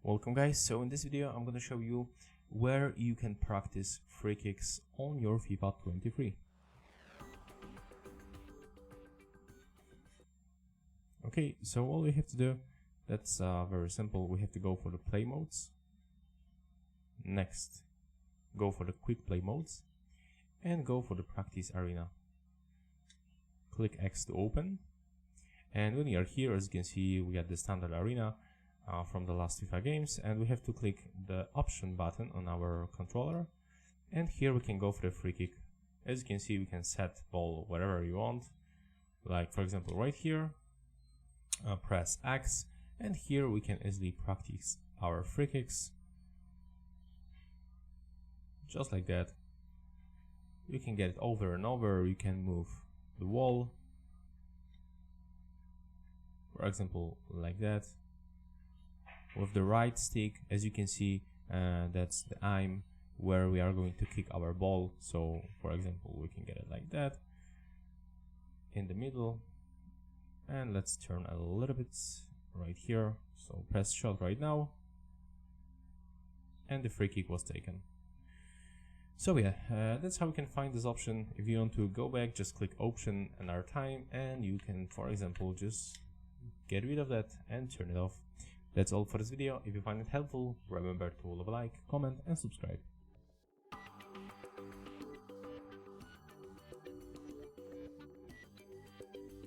Welcome guys, so in this video I'm going to show you where you can practice free kicks on your FIFA 23. Okay, so all we have to do, that's very simple. We have to go for the play modes. Next, go for the quick play modes and go for the practice arena. Click X to open, and when you are here, as you can see, we got the standard arena from the last FIFA games, and we have to click the option button on our controller, and here we can go for the free kick. As you can see, we can set ball wherever you want, like for example right here, press X, and here we can easily practice our free kicks just like that. You can get it over and over. You can move the wall, for example like that. With the right stick, as you can see, that's the aim where we are going to kick our ball. So for example, we can get it like that in the middle, and let's turn a little bit right here. So press shot right now, and the free kick was taken. So yeah, that's how you can find this option. If you want to go back, just click option another time, and you can, for example, just get rid of that and turn it off. That's all for this video. If you find it helpful, remember to leave a like, comment and subscribe.